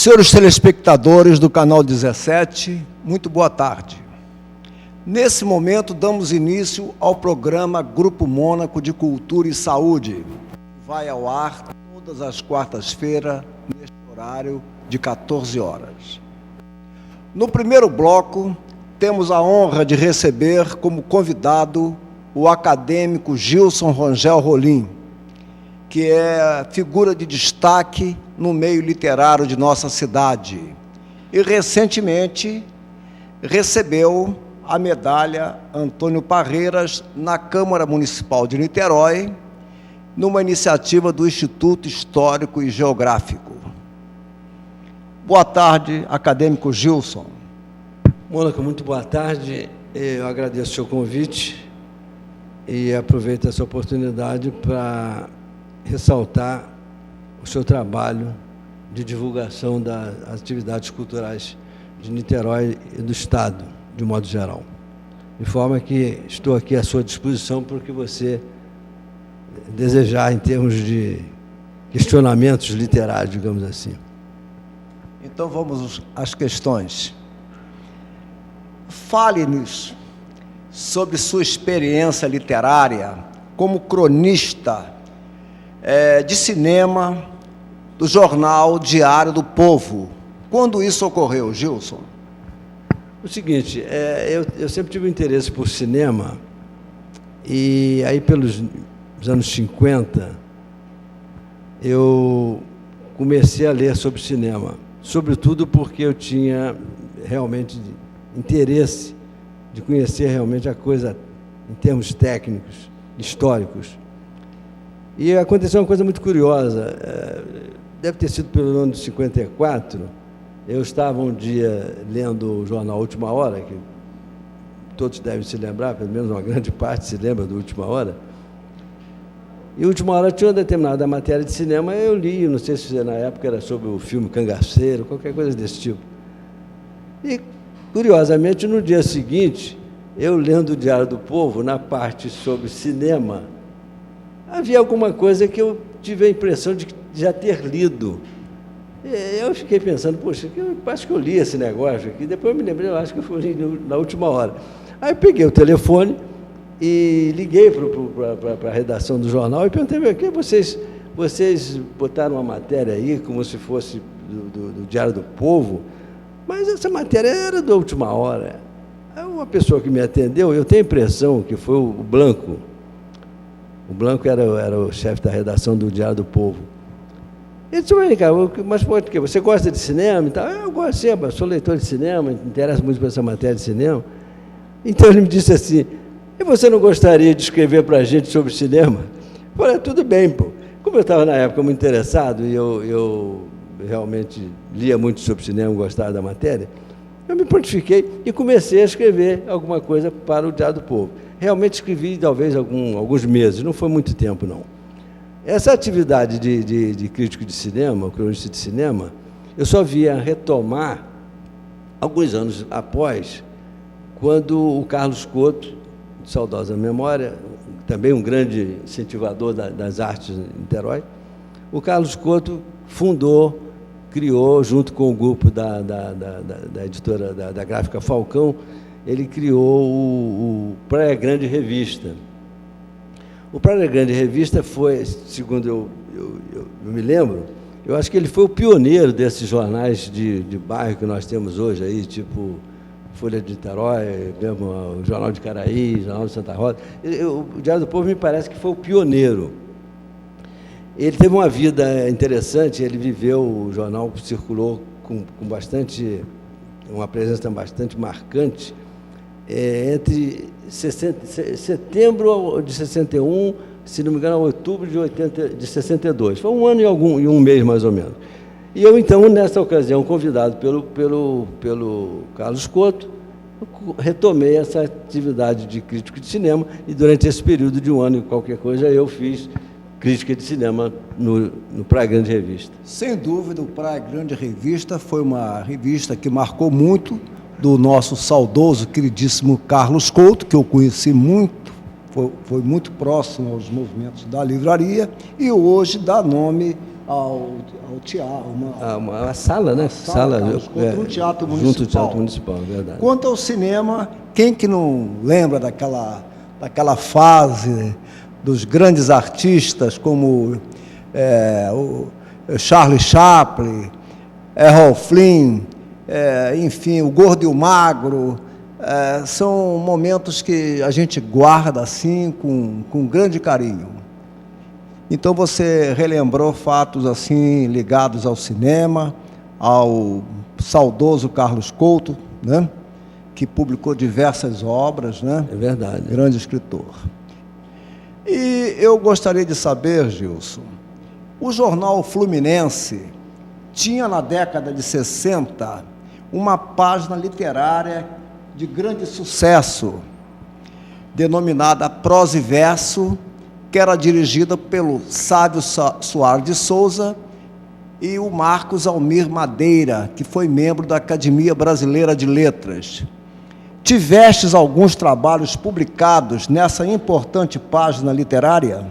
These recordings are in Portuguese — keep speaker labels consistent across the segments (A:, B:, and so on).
A: Senhores telespectadores do Canal 17, muito boa tarde. Nesse momento, damos início ao programa Grupo Mônaco de Cultura e Saúde. Vai ao ar todas as quartas-feiras, neste horário de 14 horas. No primeiro bloco, temos a honra de receber como convidado o acadêmico Gilson Rangel Rolim, que é figura de destaque no meio literário de nossa cidade. E, recentemente, recebeu a medalha Antônio Parreiras na Câmara Municipal de Niterói, numa iniciativa do Instituto Histórico e Geográfico. Boa tarde, acadêmico Gilson.
B: Mônaco, muito boa tarde. Eu agradeço o seu convite e aproveito essa oportunidade para ressaltar o seu trabalho de divulgação das atividades culturais de Niterói e do Estado, de modo geral. De forma que estou aqui à sua disposição para o que você desejar em termos de questionamentos literários, digamos assim.
A: Então vamos às questões. Fale-nos sobre sua experiência literária como cronista de cinema do jornal Diário do Povo. Quando isso ocorreu, Gilson?
B: O seguinte, eu sempre tive um interesse por cinema, e aí pelos anos 50 eu comecei a ler sobre cinema, sobretudo porque eu tinha realmente interesse de conhecer realmente a coisa em termos técnicos, históricos. E aconteceu uma coisa muito curiosa, deve ter sido pelo ano de 54, eu estava um dia lendo o jornal Última Hora, que todos devem se lembrar, pelo menos uma grande parte se lembra do Última Hora, e Última Hora tinha uma determinada matéria de cinema, eu li, não sei se na época era sobre o filme Cangaceiro, qualquer coisa desse tipo. E, curiosamente, no dia seguinte, eu lendo o Diário do Povo, na parte sobre cinema, havia alguma coisa que eu tive a impressão de já ter lido. Eu fiquei pensando, poxa, eu acho que eu li esse negócio aqui, depois eu me lembrei, eu acho que eu fui na Última Hora. Aí eu peguei o telefone e liguei para a redação do jornal e perguntei, por que vocês botaram uma matéria aí como se fosse do Diário do Povo, mas essa matéria era da Última Hora. Aí uma pessoa que me atendeu, eu tenho a impressão que foi o Blanco. O Blanco era o chefe da redação do Diário do Povo. Ele disse, mas por quê? Você gosta de cinema e tal? Eu gosto sempre, eu sou leitor de cinema, me interessa muito por essa matéria de cinema. Então ele me disse assim, e você não gostaria de escrever para a gente sobre cinema? Eu falei, tudo bem, pô. Como eu estava na época muito interessado e eu realmente lia muito sobre cinema, gostava da matéria, eu me prontifiquei e comecei a escrever alguma coisa para o Diário do Povo. Realmente escrevi talvez alguns meses, não foi muito tempo, não. Essa atividade de crítico de cinema, cronista de cinema, eu só via retomar alguns anos após, quando o Carlos Couto, de saudosa memória, também um grande incentivador das artes em Niterói, o Carlos Couto criou, junto com o grupo da editora, da gráfica Falcão, ele criou o Praia Grande Revista. O Praia Grande Revista foi, segundo eu me lembro, eu acho que ele foi o pioneiro desses jornais de bairro que nós temos hoje, aí, tipo Folha de Niterói, mesmo o Jornal de Caraí, o Jornal de Santa Rosa. O Diário do Povo me parece que foi o pioneiro. Ele teve uma vida interessante, ele viveu, o jornal circulou com uma presença bastante marcante, entre setembro de 61, se não me engano, outubro de 62. Foi um ano e um mês, mais ou menos. E eu, então, nessa ocasião, convidado pelo Carlos Couto, retomei essa atividade de crítico de cinema, e durante esse período de um ano e qualquer coisa, eu fiz crítica de cinema no Praia Grande Revista.
A: Sem dúvida, o Praia Grande Revista foi uma revista que marcou muito do nosso saudoso, queridíssimo Carlos Couto, que eu conheci muito, foi muito próximo aos movimentos da livraria, e hoje dá nome ao teatro,
B: uma sala, né?
A: Um teatro municipal.
B: Junto ao Teatro Municipal, é verdade.
A: Quanto ao cinema, quem que não lembra daquela fase dos grandes artistas como o Charlie Chaplin, Errol Flynn, enfim, o Gordo e o Magro, são momentos que a gente guarda assim com grande carinho. Então você relembrou fatos assim ligados ao cinema, ao saudoso Carlos Couto, né? Que publicou diversas obras, né?
B: É verdade.
A: Grande escritor. E eu gostaria de saber, Gilson, o jornal Fluminense tinha na década de 60 uma página literária de grande sucesso, denominada Prosa e Verso, que era dirigida pelo Sávio Soares de Souza e o Marcos Almir Madeira, que foi membro da Academia Brasileira de Letras. Tivestes alguns trabalhos publicados nessa importante página literária?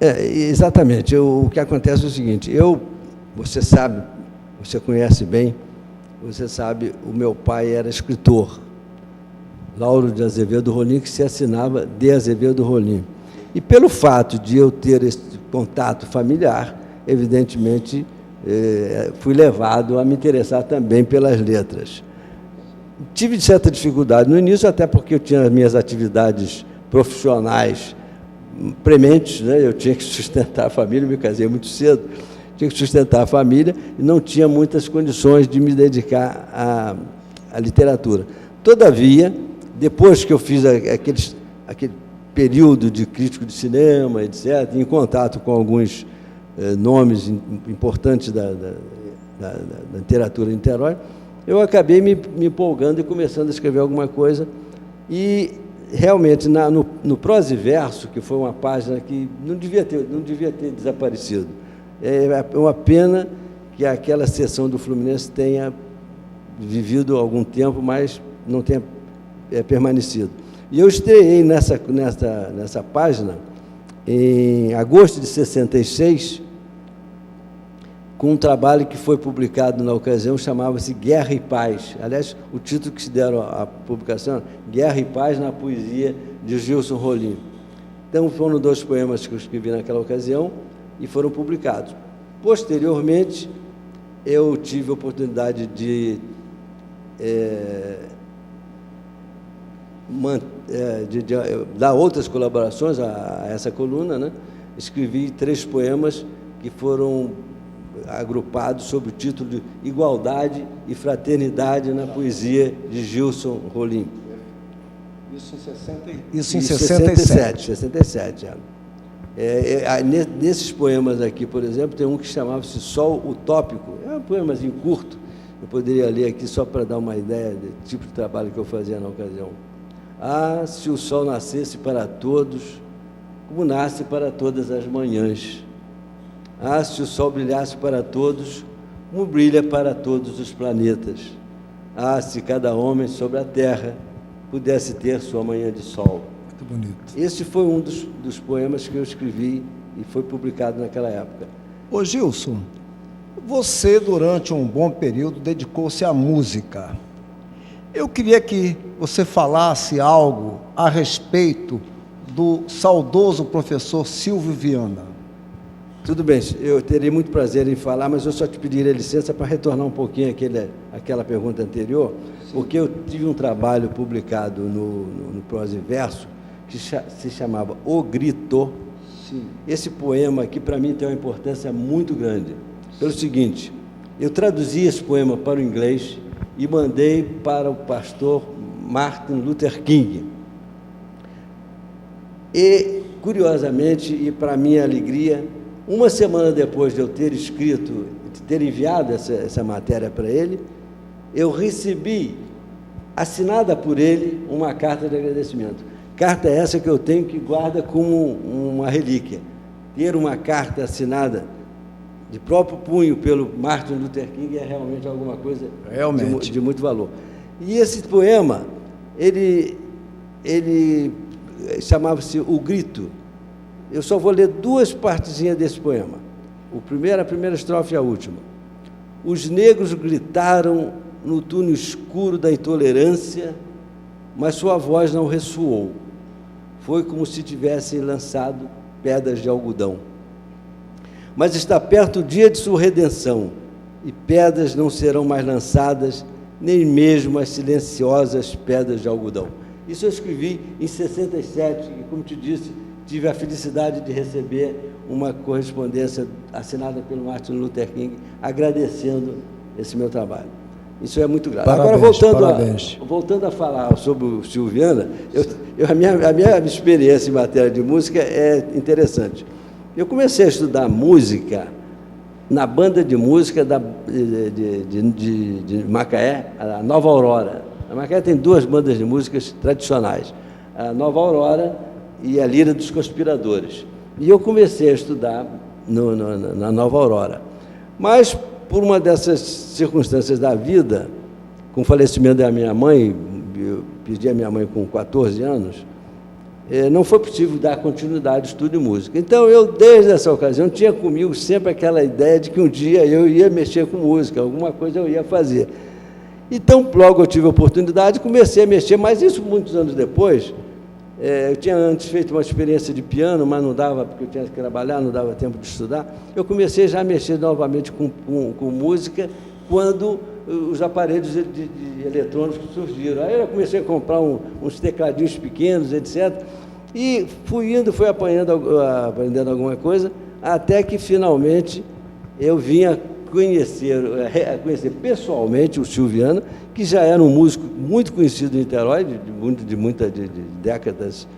B: Exatamente. O que acontece é o seguinte, você sabe, você conhece bem, você sabe, o meu pai era escritor, Lauro de Azevedo Rolim, que se assinava de Azevedo Rolim. E pelo fato de eu ter esse contato familiar, evidentemente, fui levado a me interessar também pelas letras. Tive certa dificuldade no início, até porque eu tinha as minhas atividades profissionais prementes, né? Eu tinha que sustentar a família, me casei muito cedo, tinha que sustentar a família e não tinha muitas condições de me dedicar à literatura. Todavia, depois que eu fiz aquele período de crítico de cinema, etc., em contato com alguns nomes importantes da literatura em Niterói, eu acabei me empolgando e começando a escrever alguma coisa. E, realmente, no Prosa e Verso, que foi uma página que não devia ter desaparecido, é uma pena que aquela seção do Fluminense tenha vivido algum tempo, mas não tenha permanecido. E eu estreiei nessa página, em agosto de 66, com um trabalho que foi publicado na ocasião, chamava-se Guerra e Paz. Aliás, o título que se deram à publicação, Guerra e Paz na poesia de Gilson Rolim. Então, foram 2 poemas que eu escrevi naquela ocasião e foram publicados. Posteriormente, eu tive a oportunidade de dar outras colaborações a essa coluna, né? Escrevi 3 poemas que foram agrupados sob o título de Igualdade e Fraternidade na poesia de Gilson Rolim.
A: Isso em 67.
B: 67. Nesses poemas aqui, por exemplo, tem um que chamava-se Sol Utópico. É um poemazinho curto, eu poderia ler aqui só para dar uma ideia do tipo de trabalho que eu fazia na ocasião. Ah, se o sol nascesse para todos, como nasce para todas as manhãs. Ah, se o sol brilhasse para todos, como brilha para todos os planetas. Ah, se cada homem sobre a terra pudesse ter sua manhã de sol.
A: Muito bonito.
B: Esse foi um dos poemas que eu escrevi e foi publicado naquela época.
A: Ô Gilson, você durante um bom período dedicou-se à música. Eu queria que você falasse algo a respeito do saudoso professor Silvio Viana.
B: Tudo bem, eu terei muito prazer em falar, mas eu só te pediria licença para retornar um pouquinho àquela pergunta anterior, porque eu tive um trabalho publicado no Prosa e Verso que se chamava O Grito. Sim. Esse poema aqui, para mim, tem uma importância muito grande. Pelo seguinte, eu traduzi esse poema para o inglês e mandei para o pastor Martin Luther King. E, curiosamente, e para minha alegria, uma semana depois de eu ter escrito, de ter enviado essa matéria para ele, eu recebi, assinada por ele, uma carta de agradecimento. Carta essa que eu tenho que guarda como uma relíquia. Ter uma carta assinada de próprio punho pelo Martin Luther King é realmente alguma coisa de muito valor. E esse poema, ele chamava-se O Grito. Eu só vou ler 2 partezinhas desse poema. A primeira estrofe e a última. Os negros gritaram no túnel escuro da intolerância, mas sua voz não ressoou. Foi como se tivessem lançado pedras de algodão. Mas está perto o dia de sua redenção, e pedras não serão mais lançadas, nem mesmo as silenciosas pedras de algodão. Isso eu escrevi em 67, e, como te disse, tive a felicidade de receber uma correspondência assinada pelo Martin Luther King, agradecendo esse meu trabalho. Isso é muito grave.
A: Parabéns,
B: Agora, voltando a falar sobre o Silviana, a minha experiência em matéria de música é interessante. Eu comecei a estudar música na banda de música de Macaé, a Nova Aurora. A Macaé tem duas bandas de músicas tradicionais, a Nova Aurora e a Lira dos Conspiradores. E eu comecei a estudar na Nova Aurora. Mas, por uma dessas circunstâncias da vida, com o falecimento da minha mãe, eu perdi a minha mãe com 14 anos, não foi possível dar continuidade ao estudo de música. Então, eu, desde essa ocasião, tinha comigo sempre aquela ideia de que um dia eu ia mexer com música, alguma coisa eu ia fazer. Então, logo eu tive a oportunidade, comecei a mexer, mas isso muitos anos depois. Eu tinha antes feito uma experiência de piano, mas não dava, porque eu tinha que trabalhar, não dava tempo de estudar. Eu comecei já a mexer novamente com música, quando os aparelhos de eletrônicos surgiram. Aí eu comecei a comprar uns tecladinhos pequenos, etc. E fui aprendendo alguma coisa, até que, finalmente, eu vim a conhecer pessoalmente o Silviana, que já era um músico muito conhecido em Niterói, de décadas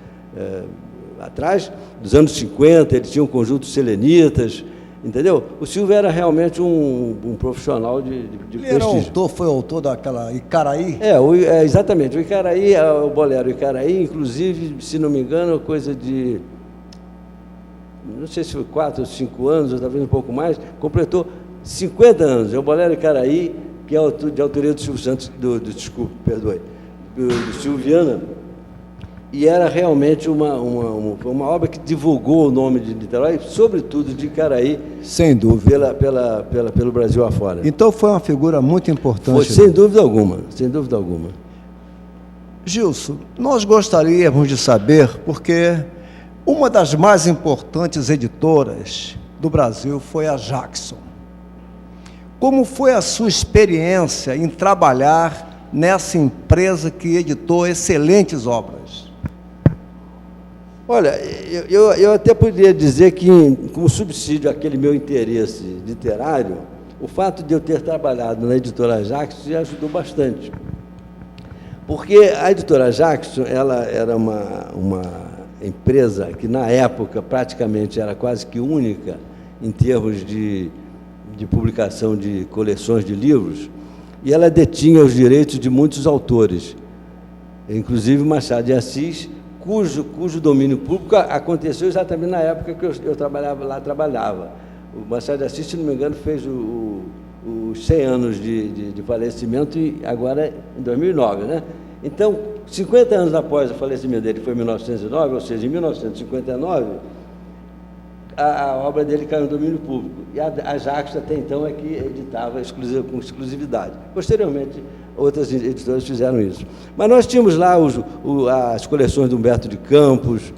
B: atrás, dos anos 50, ele tinha um conjunto de selenitas, entendeu? O Silvio era realmente um profissional de prestígio.
A: Foi autor daquela Icaraí?
B: Exatamente, o Icaraí, o bolero Icaraí, inclusive, se não me engano, coisa de, não sei se foi 4 ou 5 anos, ou talvez um pouco mais, completou 50 anos, é o bolero Icaraí, que é de autoria do Silvio Santos, do Silviana, e era realmente uma obra que divulgou o nome de Niterói, sobretudo de Icaraí,
A: sem dúvida,
B: pelo Brasil afora.
A: Então foi uma figura muito importante.
B: Foi, sem dúvida alguma, sem dúvida alguma.
A: Gilson, nós gostaríamos de saber, porque uma das mais importantes editoras do Brasil foi a Jackson. Como foi a sua experiência em trabalhar nessa empresa que editou excelentes obras?
B: Olha, eu até poderia dizer que, com subsídio àquele meu interesse literário, o fato de eu ter trabalhado na editora Jackson ajudou bastante. Porque a editora Jackson, ela era uma empresa que, na época, praticamente era quase que única em termos de publicação de coleções de livros, e ela detinha os direitos de muitos autores, inclusive Machado de Assis, cujo domínio público aconteceu exatamente na época que eu trabalhava. O Machado de Assis, se não me engano, fez os 100 anos de falecimento, e agora em 2009, né? Então, 50 anos após o falecimento dele, foi em 1909, ou seja, em 1959, a obra dele caiu no domínio público. E a Jackson, até então, é que editava com exclusividade. Posteriormente, outras editoras fizeram isso. Mas nós tínhamos lá as coleções do Humberto de Campos,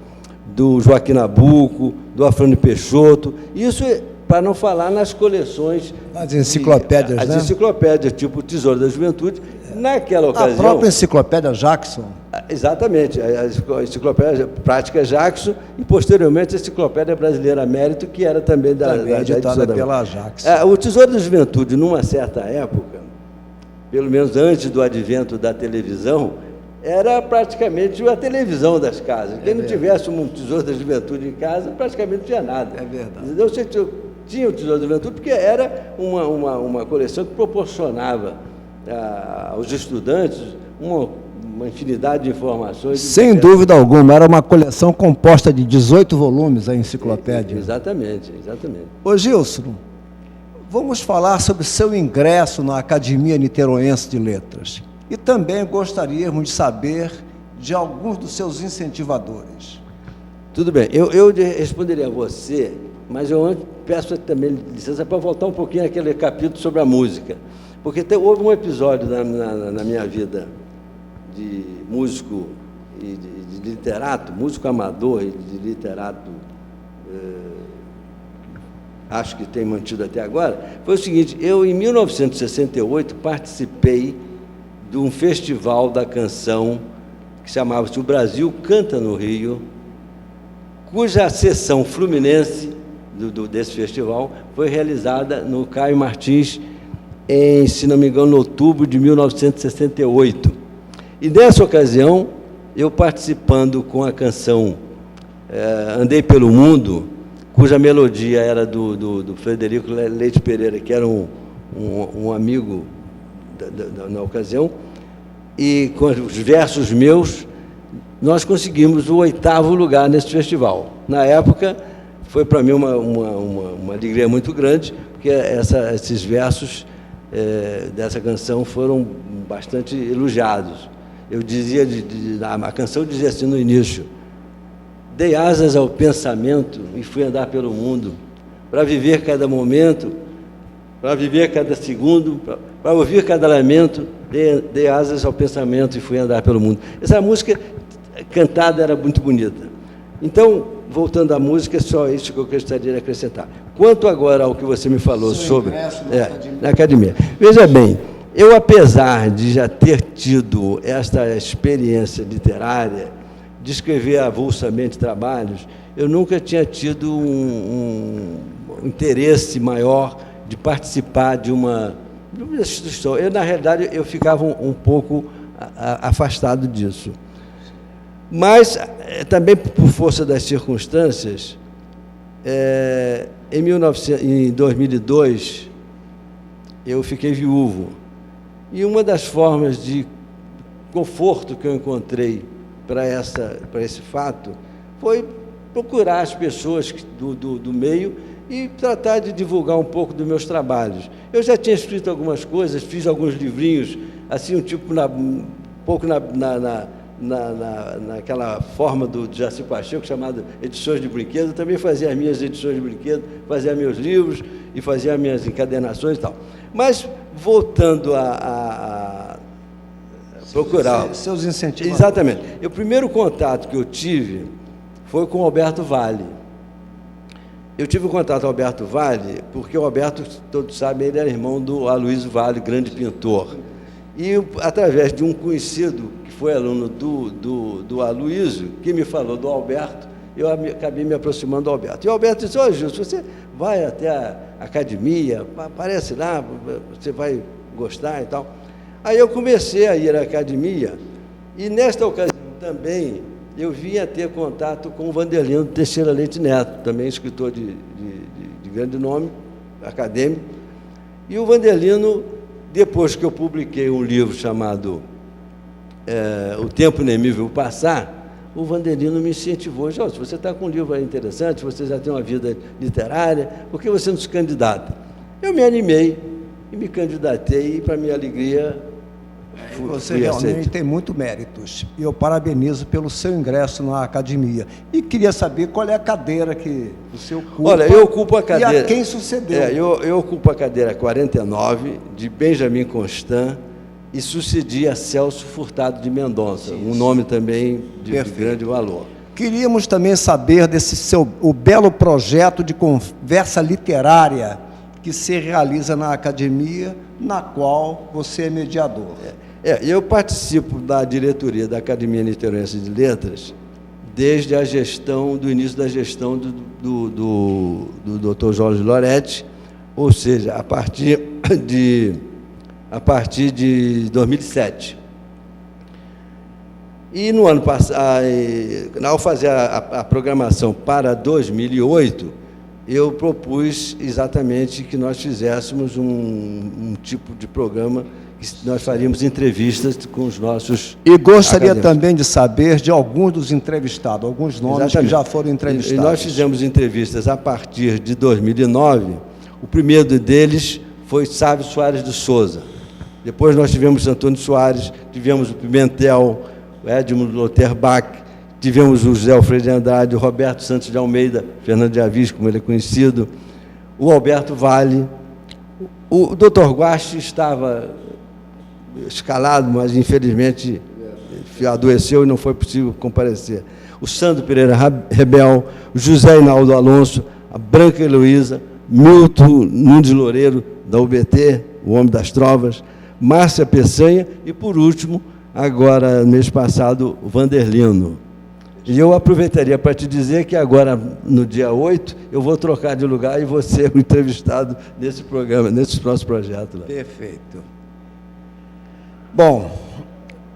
B: do Joaquim Nabuco, do Afrânio Peixoto, isso para não falar nas coleções...
A: As enciclopédias, né?
B: As enciclopédias, tipo o Tesouro da Juventude. Naquela ocasião...
A: A própria enciclopédia Jackson.
B: Exatamente, a enciclopédia Prática Jackson e, posteriormente, a Enciclopédia Brasileira Mérito, que era também da
A: editada pela Jackson.
B: O Tesouro da Juventude, numa certa época, pelo menos antes do advento da televisão, era praticamente a televisão das casas. Quem não tivesse um Tesouro da Juventude em casa, praticamente não tinha nada.
A: É verdade.
B: Entendeu? Você tinha o Tesouro da Juventude porque era uma coleção que proporcionava aos estudantes uma infinidade de informações.
A: Sem dúvida alguma, era uma coleção composta de 18 volumes, a enciclopédia.
B: Exatamente, exatamente.
A: Ô Gilson, vamos falar sobre seu ingresso na Academia Niteroense de Letras. E também gostaríamos de saber de alguns dos seus incentivadores.
B: Tudo bem, eu responderia a você, Mas eu antes peço também licença para voltar um pouquinho naquele capítulo sobre a música, porque houve um episódio na minha vida de músico e de literato, músico amador e de literato, acho que tem mantido até agora, foi o seguinte: eu, em 1968, participei de um festival da canção que chamava-se O Brasil Canta no Rio, cuja sessão fluminense desse festival foi realizada no Caio Martins, se não me engano, em outubro de 1968. E, nessa ocasião, eu participando com a canção Andei pelo Mundo, cuja melodia era do Frederico Leite Pereira, que era um amigo na ocasião, e com os versos meus, nós conseguimos o 8º lugar nesse festival. Na época, foi para mim uma alegria muito grande, porque esses versos dessa canção foram bastante elogiados. Eu dizia, a canção dizia assim no início: dei asas ao pensamento e fui andar pelo mundo, para viver cada momento, para viver cada segundo, para ouvir cada lamento, dei asas ao pensamento e fui andar pelo mundo. Essa música cantada era muito bonita. Então, voltando à música, é só isso que eu gostaria de acrescentar. Quanto agora ao que você me falou sobre na academia. Veja bem, eu, apesar de já ter tido esta experiência literária, de escrever avulsamente trabalhos, eu nunca tinha tido um interesse maior de participar de uma instituição. Eu, na realidade, eu ficava um pouco afastado disso. Mas, também por força das circunstâncias, em 2002, eu fiquei viúvo. E uma das formas de conforto que eu encontrei para esse fato foi procurar as pessoas do meio e tratar de divulgar um pouco dos meus trabalhos. Eu já tinha escrito algumas coisas, fiz alguns livrinhos, assim, um pouco naquela forma do Jaci Pacheco, chamado Edições de Brinquedo. Eu também fazia as minhas edições de brinquedo, fazia meus livros e fazia minhas encadernações e tal. Mas, voltando a procurar...
A: Seus incentivos.
B: Exatamente. O primeiro contato que eu tive foi com o Alberto Valle. Eu tive um contato com o Alberto Valle porque o Alberto, todos sabem, ele era irmão do Aloysio Valle, grande pintor. E, através de um conhecido, que foi aluno do Aloysio, que me falou do Alberto, eu acabei me aproximando do Alberto. E o Alberto disse: "Ô, Gil, se você vai até a academia, aparece lá, você vai gostar e tal." Aí eu comecei a ir à academia, e nesta ocasião também eu vim a ter contato com o Vandelino Teixeira Leite Neto, também escritor de grande nome, acadêmico. E o Vandelino, depois que eu publiquei um livro chamado O Tempo Inemível Passar, o Vandelino me incentivou: "Se você está com um livro aí interessante, se você já tem uma vida literária, por que você não se candidata?" Eu me animei e me candidatei, e, para minha alegria,
A: você realmente tem muito méritos. E eu parabenizo pelo seu ingresso na academia. E queria saber qual é a cadeira que você ocupa.
B: Olha, eu ocupo a cadeira...
A: E a quem sucedeu?
B: Eu ocupo a cadeira 49, de Benjamin Constant, e sucedi a Celso Furtado de Mendonça, um nome também de grande valor.
A: Queríamos também saber o belo projeto de conversa literária que se realiza na academia, na qual você é mediador.
B: Eu participo da diretoria da Academia Niteroense de Letras desde do início da gestão do Dr. Jorge Loretti, ou seja, a partir de 2007. E no ano passado, ao fazer a programação para 2008, eu propus exatamente que nós fizéssemos um tipo de programa que nós faríamos entrevistas com os nossos...
A: E gostaria também de saber de alguns dos entrevistados, alguns nomes que já foram entrevistados.
B: E nós fizemos entrevistas a partir de 2009. O primeiro deles foi Sávio Soares de Souza. Depois nós tivemos Antônio Soares, tivemos o Pimentel, o Edmund Lauterbach, tivemos o José Alfredo de Andrade, o Roberto Santos de Almeida, Fernando de Avis, como ele é conhecido, o Alberto Vale. O Dr. Guache estava escalado, mas infelizmente adoeceu e não foi possível comparecer. O Sandro Pereira Rebel, o José Hinaldo Alonso, a Branca Heloísa, Milton Nunes Loureiro, da UBT, o Homem das Trovas, Márcia Peçanha e, por último, agora, mês passado, o Vanderlino. E eu aproveitaria para te dizer que agora, no dia 8, eu vou trocar de lugar e vou ser o entrevistado nesse programa, nesses próximos projetos. Lá.
A: Perfeito. Bom,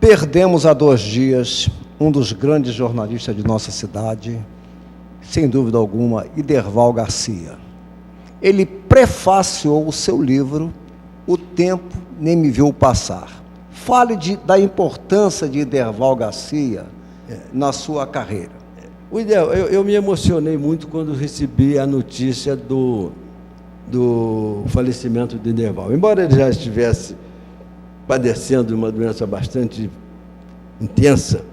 A: perdemos há 2 dias um dos grandes jornalistas de nossa cidade, sem dúvida alguma, Iderval Garcia. Ele prefaciou o seu livro O Tempo Nem Me Viu Passar. Fale da importância de Iderval Garcia na sua carreira.
B: Eu me emocionei muito quando recebi a notícia do falecimento de Iderval. Embora ele já estivesse padecendo de uma doença bastante intensa,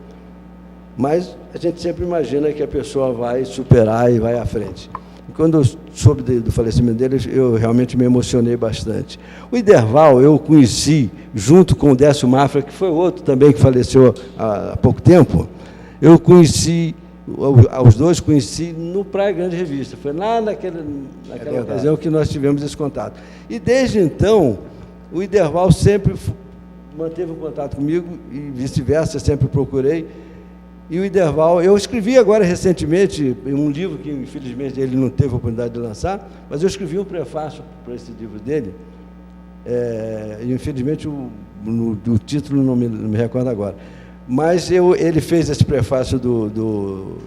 B: mas a gente sempre imagina que a pessoa vai superar e vai à frente. E quando eu soube do falecimento dele, eu realmente me emocionei bastante. O Iderval eu conheci junto com o Décio Mafra, que foi outro também que faleceu há pouco tempo. Eu conheci, os dois conheci no Praia Grande Revista. Foi lá naquela ocasião que nós tivemos esse contato. E desde então, o Iderval sempre manteve um contato comigo e vice-versa, sempre procurei. E o Iderval, eu escrevi agora recentemente um livro que, infelizmente, ele não teve a oportunidade de lançar, mas eu escrevi um prefácio para esse livro dele, e, infelizmente, o título não me recordo agora. Mas ele fez esse prefácio do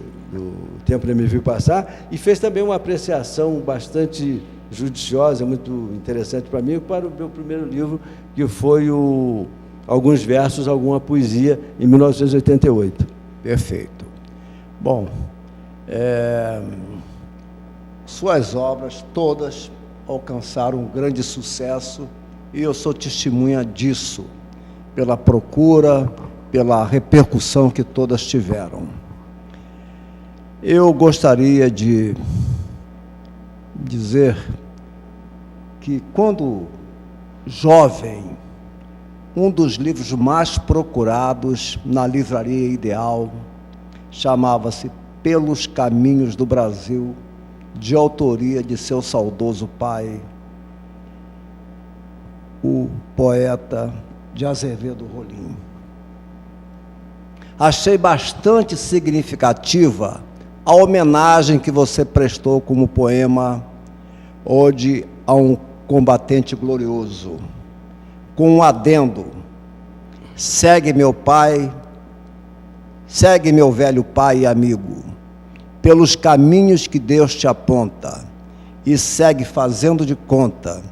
B: Tempo Nem Me Viu Passar e fez também uma apreciação bastante judiciosa, muito interessante para mim, para o meu primeiro livro, que foi Alguns Versos, Alguma Poesia, em 1988.
A: Perfeito. Bom, suas obras todas alcançaram um grande sucesso e eu sou testemunha disso, pela procura, pela repercussão que todas tiveram. Eu gostaria de dizer que, quando jovem, um dos livros mais procurados na Livraria Ideal chamava-se Pelos Caminhos do Brasil, de autoria de seu saudoso pai, o poeta de Azevedo Rolim. Achei bastante significativa a homenagem que você prestou como poema Ode a um Combatente Glorioso, com um adendo: segue meu pai, segue meu velho pai e amigo, pelos caminhos que Deus te aponta, e segue fazendo de conta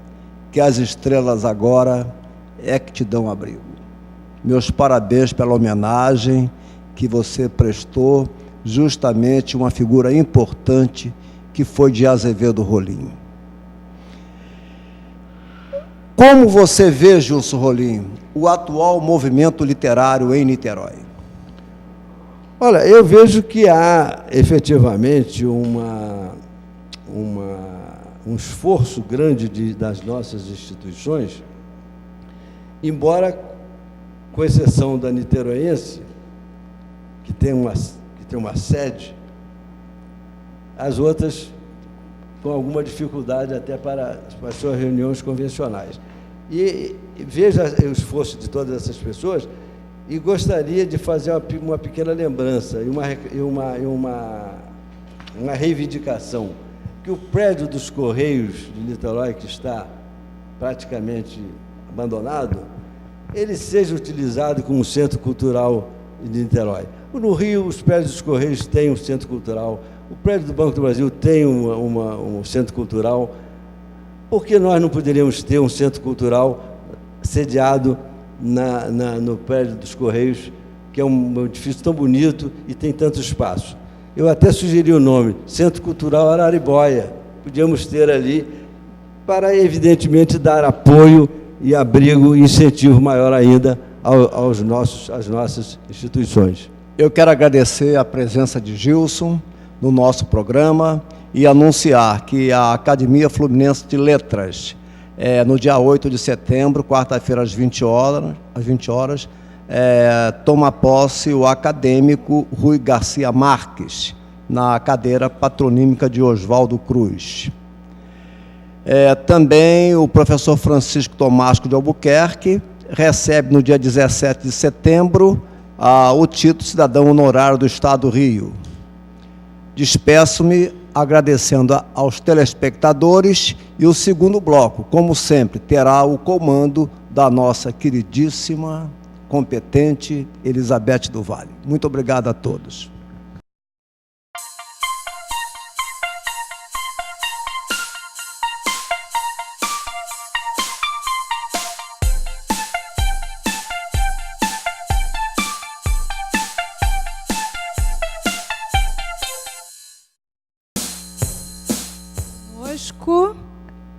A: que as estrelas agora é que te dão abrigo. Meus parabéns pela homenagem que você prestou justamente uma figura importante que foi de Azevedo Rolim. Como você vê, Gilson Rolim, o atual movimento literário em Niterói?
B: Olha, eu vejo que há efetivamente um esforço grande das nossas instituições, embora, com exceção da niteroense, que tem uma sede, as outras com alguma dificuldade até para as suas reuniões convencionais. E veja o esforço de todas essas pessoas e gostaria de fazer uma pequena lembrança e uma reivindicação, que o prédio dos Correios de Niterói, que está praticamente abandonado, ele seja utilizado como centro cultural de Niterói. No Rio, os prédios dos Correios têm um centro cultural, o prédio do Banco do Brasil tem um centro cultural. Por que nós não poderíamos ter um centro cultural sediado no prédio dos Correios, que é um edifício tão bonito e tem tanto espaço? Eu até sugeri o nome, Centro Cultural Araribóia. Podíamos ter ali para, evidentemente, dar apoio e abrigo e incentivo maior ainda às nossas instituições.
A: Eu quero agradecer a presença de Gilson no nosso programa e anunciar que a Academia Fluminense de Letras, no dia 8 de setembro, quarta-feira, às 20 horas, toma posse o acadêmico Rui Garcia Marques, na cadeira patronímica de Oswaldo Cruz. Também o professor Francisco Tomasco de Albuquerque recebe no dia 17 de setembro o título de cidadão honorário do Estado do Rio. Despeço-me agradecendo aos telespectadores e o segundo bloco, como sempre, terá o comando da nossa queridíssima, competente Elizabeth do Vale. Muito obrigado a todos.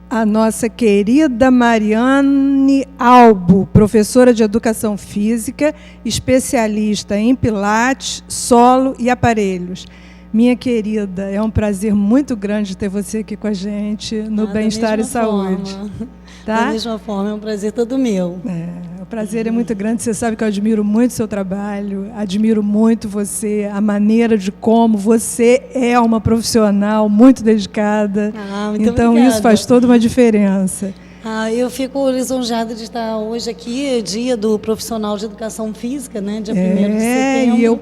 C: A nossa querida Mariane Albo, professora de Educação Física, especialista em Pilates, solo e aparelhos. Minha querida, é um prazer muito grande ter você aqui com a gente no Bem-Estar e Saúde. Tá?
D: Da mesma forma, é um prazer todo meu.
C: O prazer é muito grande, você sabe que eu admiro muito o seu trabalho, admiro muito você, a maneira de como você é uma profissional muito dedicada.
D: Muito
C: então,
D: obrigada.
C: Isso faz toda uma diferença.
D: Eu fico lisonjada de estar hoje aqui, dia do profissional de educação física, né, dia 1º de setembro.
C: E eu,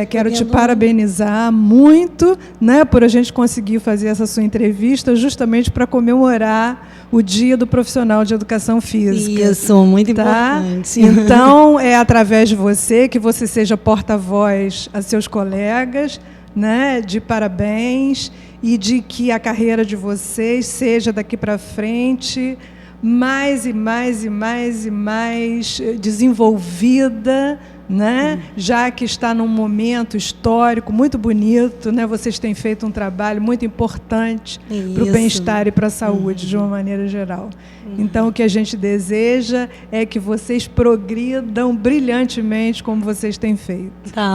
C: quero te parabenizar muito, né, por a gente conseguir fazer essa sua entrevista justamente para comemorar o dia do profissional de educação física.
D: Isso, muito importante.
C: Então, é através de você, que você seja porta-voz a seus colegas, né, de parabéns, e de que a carreira de vocês seja daqui para frente mais e mais e mais e mais desenvolvida, né? Já que está num momento histórico muito bonito, né? Vocês têm feito um trabalho muito importante para o bem-estar e para a saúde, de uma maneira geral. Então, o que a gente deseja é que vocês progridam brilhantemente como vocês têm feito.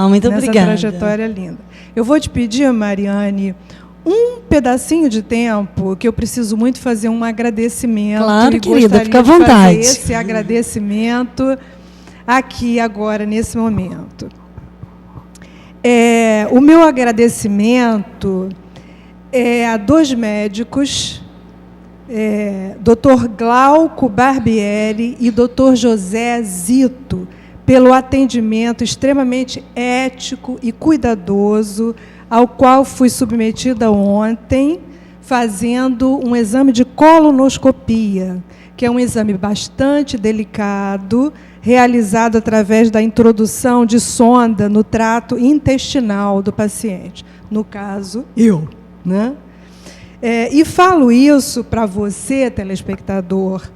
D: Muito obrigada.
C: Nessa trajetória linda. Eu vou te pedir, Mariane, um pedacinho de tempo que eu preciso muito fazer um agradecimento.
D: Claro, querida, fica à vontade.
C: Fazer esse agradecimento aqui agora, nesse momento. O meu agradecimento é a 2 médicos, Dr. Glauco Barbieri e Dr. José Zito, pelo atendimento extremamente ético e cuidadoso ao qual fui submetida ontem, fazendo um exame de colonoscopia, que é um exame bastante delicado, realizado através da introdução de sonda no trato intestinal do paciente. No caso, eu, né? E falo isso para você, telespectador,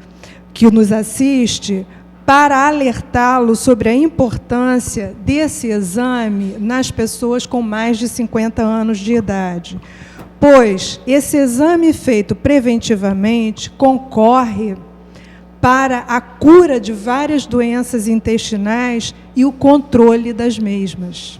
C: que nos assiste, para alertá-lo sobre a importância desse exame nas pessoas com mais de 50 anos de idade. Pois esse exame feito preventivamente concorre para a cura de várias doenças intestinais e o controle das mesmas.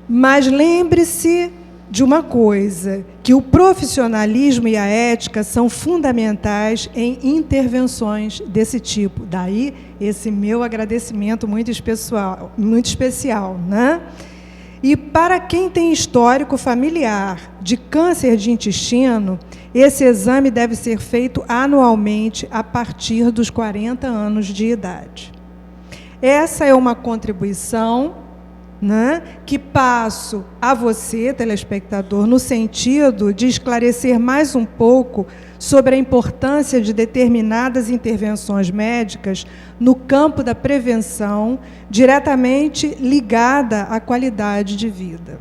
C: Mas lembre-se de uma coisa, que o profissionalismo e a ética são fundamentais em intervenções desse tipo. Daí, esse meu agradecimento muito especial, né? E para quem tem histórico familiar de câncer de intestino, esse exame deve ser feito anualmente a partir dos 40 anos de idade. Essa é uma contribuição, né, que passo a você, telespectador, no sentido de esclarecer mais um pouco sobre a importância de determinadas intervenções médicas no campo da prevenção, diretamente ligada à qualidade de vida.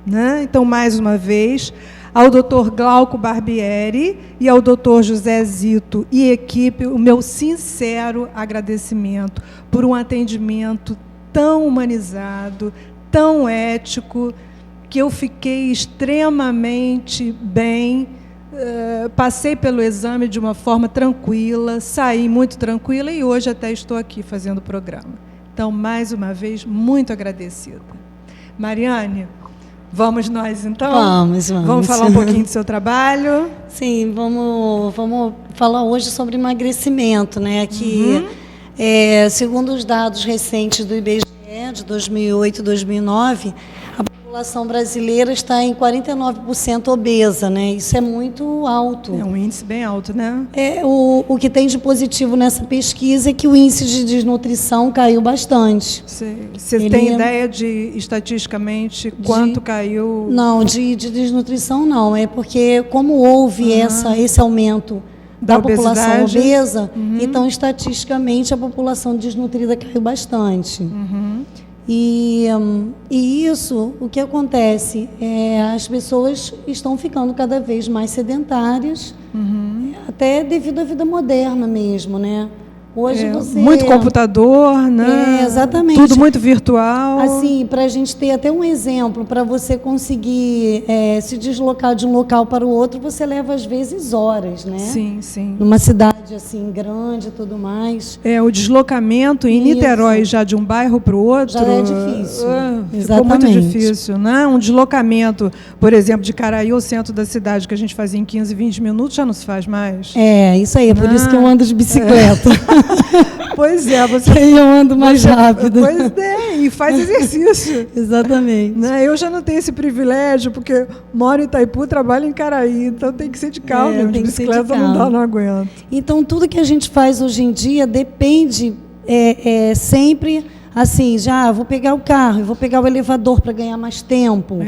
C: Né? Então, mais uma vez, ao Dr. Glauco Barbieri e ao Dr. José Zito e equipe, o meu sincero agradecimento por um atendimento tão humanizado, tão ético, que eu fiquei extremamente bem, passei pelo exame de uma forma tranquila, saí muito tranquila e hoje até estou aqui fazendo o programa. Então, mais uma vez, muito agradecida. Mariane, vamos nós então?
D: Vamos.
C: Vamos falar um pouquinho do seu trabalho?
D: Sim, vamos falar hoje sobre emagrecimento, né? Que, segundo os dados recentes do IBGE, de 2008 e 2009, a população brasileira está em 49% obesa, né? Isso é muito alto.
C: É um índice bem alto, né?
D: O que tem de positivo nessa pesquisa é que o índice de desnutrição caiu bastante.
C: Você tem ideia de, estatisticamente, quanto caiu?
D: Não, de desnutrição não. É porque, como houve esse aumento da população obesa, então, estatisticamente, a população desnutrida caiu bastante. E isso, o que acontece? As pessoas estão ficando cada vez mais sedentárias, até devido à vida moderna mesmo, né? Hoje você...
C: Muito computador, né?
D: Exatamente.
C: Tudo muito virtual.
D: Assim, para a gente ter até um exemplo, para você conseguir se deslocar de um local para o outro, você leva às vezes horas, né?
C: Sim, sim.
D: Numa cidade assim grande e tudo mais.
C: O deslocamento em Niterói já de um bairro para o outro...
D: Já é difícil.
C: Ficou muito difícil, né? Um deslocamento, por exemplo, de Caraí ao centro da cidade, que a gente fazia em 15, 20 minutos, já não se faz mais.
D: Isso aí. É por isso que eu ando de bicicleta.
C: Pois
D: eu ando mais rápido.
C: Pois e faz exercício.
D: Exatamente.
C: Né? Eu já não tenho esse privilégio, porque moro em Itaipu, trabalho em Caraí, então tem que ser de carro mesmo, de bicicleta não dá, não aguento.
D: Então, tudo que a gente faz hoje em dia depende sempre, assim, vou pegar o carro, vou pegar o elevador para ganhar mais tempo.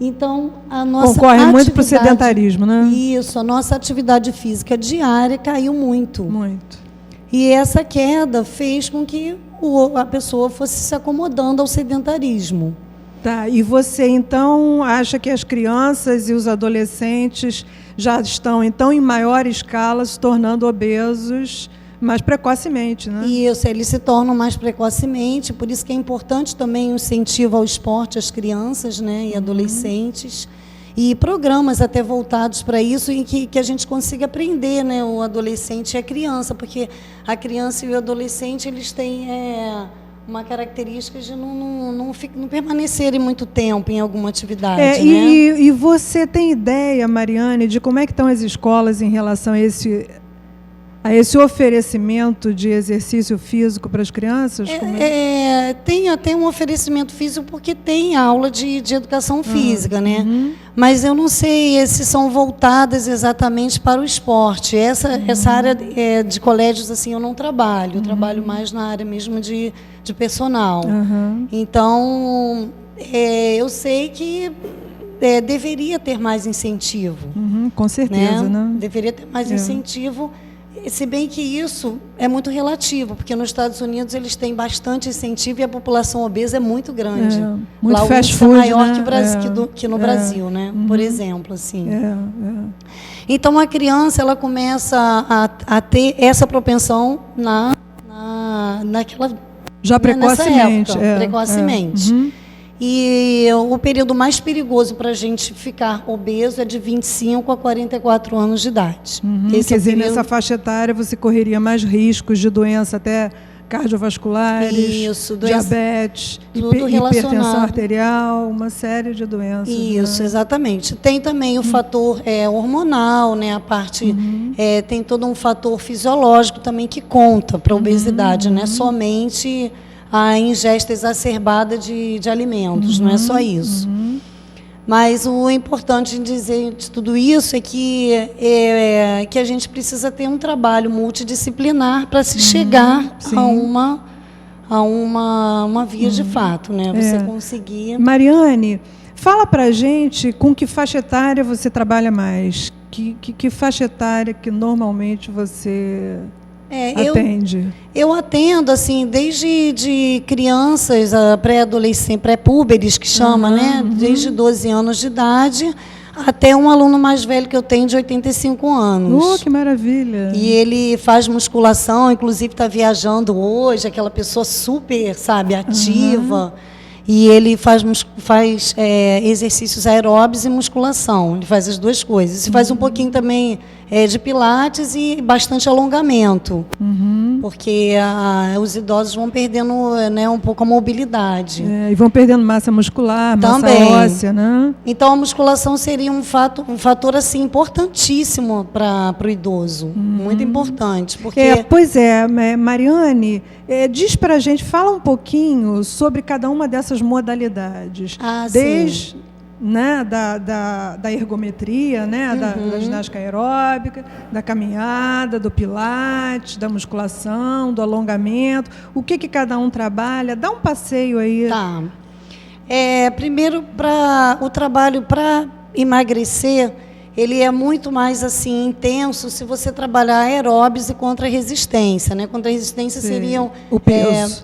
D: Então, a nossa
C: concorre muito para o sedentarismo, né?
D: Isso, a nossa atividade física diária caiu muito.
C: Muito.
D: E essa queda fez com que a pessoa fosse se acomodando ao sedentarismo.
C: Tá, e você, então, acha que as crianças e os adolescentes já estão, então, em maior escala, se tornando obesos mais precocemente, né?
D: Isso, eles se tornam mais precocemente, por isso que é importante também o incentivo ao esporte às crianças, né, e adolescentes. E programas até voltados para isso, em que a gente consiga aprender, né, o adolescente e a criança, porque a criança e o adolescente eles têm uma característica de não permanecerem muito tempo em alguma atividade. Né?
C: E você tem ideia, Mariane, de como é que estão as escolas em relação a esse oferecimento de exercício físico para as crianças?
D: Tem até um oferecimento físico porque tem aula de educação física, né? Mas eu não sei se são voltadas exatamente para o esporte. Essa área de colégios assim eu não trabalho. Eu trabalho mais na área mesmo de personal. Então, eu sei que deveria ter mais incentivo.
C: Com certeza, né?
D: Deveria ter mais incentivo. Se bem que isso é muito relativo, porque nos Estados Unidos eles têm bastante incentivo e a população obesa é muito grande.
C: Muito
D: lá o
C: fast
D: índice
C: food,
D: é maior
C: né?
D: que no Brasil, né? Por exemplo, assim. Então a criança ela começa a ter essa propensão naquela
C: já precocemente,
D: nessa época, precocemente. E o período mais perigoso para a gente ficar obeso é de 25 a 44 anos de idade.
C: Quer dizer, nessa faixa etária você correria mais riscos de doença até cardiovasculares, diabetes, hipertensão arterial, uma série de doenças.
D: Isso, exatamente. Tem também o fator hormonal, né? A parte tem todo um fator fisiológico também que conta para a obesidade, não é somente a ingesta exacerbada de alimentos, não é só isso. Mas o importante em dizer de tudo isso é que a gente precisa ter um trabalho multidisciplinar para se chegar a uma via de fato, né? Você conseguir...
C: Mariane, fala para a gente com que faixa etária você trabalha mais? Que faixa etária que normalmente você... atende?
D: Eu atendo, assim, desde de crianças, pré-adolescentes, pré-púberes, que chama, né? Desde 12 anos de idade, até um aluno mais velho que eu tenho, de 85 anos.
C: Que maravilha! E
D: ele faz musculação, inclusive está viajando hoje, aquela pessoa super, sabe, ativa. E ele faz exercícios aeróbicos e musculação. Ele faz as duas coisas. E faz um pouquinho também de pilates e bastante alongamento. porque os idosos vão perdendo, né, um pouco a mobilidade.
C: E vão perdendo massa muscular,
D: Também.
C: massa óssea, né?
D: Então, a musculação seria um fator assim, importantíssimo para o idoso. Muito importante. Porque...
C: Pois é, Mariane, diz para a gente, fala um pouquinho sobre cada uma dessas modalidades. Desde, né, da ergometria, né, da ginástica aeróbica, da caminhada, do pilates, da musculação, do alongamento. O que cada um trabalha? Dá um passeio aí.
D: Tá. Primeiro, o trabalho para emagrecer, ele é muito mais assim intenso se você trabalhar aeróbios e contra-resistência, né? Contra-resistência seriam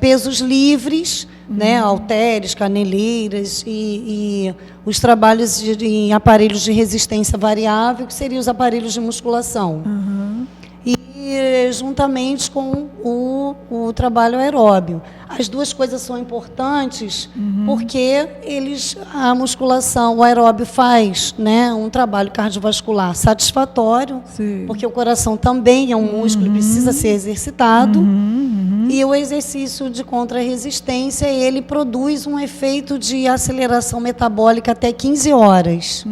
D: pesos livres, né? Halteres, caneleiras e os trabalhos em aparelhos de resistência variável, que seriam os aparelhos de musculação. E juntamente com o trabalho aeróbio. As duas coisas são importantes porque a musculação, o aeróbio faz, né, um trabalho cardiovascular satisfatório, porque o coração também é um músculo e precisa ser exercitado. E o exercício de contra-resistência, ele produz um efeito de aceleração metabólica até 15 horas.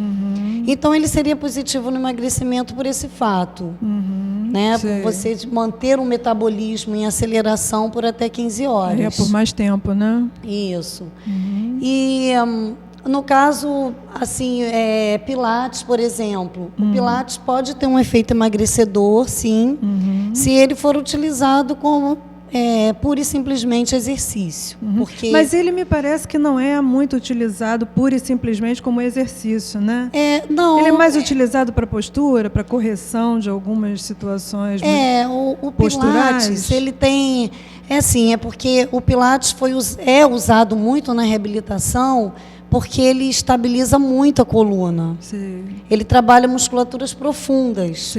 D: Então, ele seria positivo no emagrecimento por esse fato. Né? Por você manter um metabolismo em aceleração por até 15 horas.
C: Por mais tempo, né?
D: Isso. E, no caso, assim, Pilates, por exemplo. O Pilates pode ter um efeito emagrecedor, sim, se ele for utilizado como pura e simplesmente exercício. Porque...
C: Mas ele me parece que não é muito utilizado pura e simplesmente como exercício, né?
D: Não.
C: Ele é mais utilizado para postura, para correção de algumas situações
D: o
C: posturais.
D: Pilates, ele tem... porque o Pilates é usado muito na reabilitação porque ele estabiliza muito a coluna. Ele trabalha musculaturas profundas.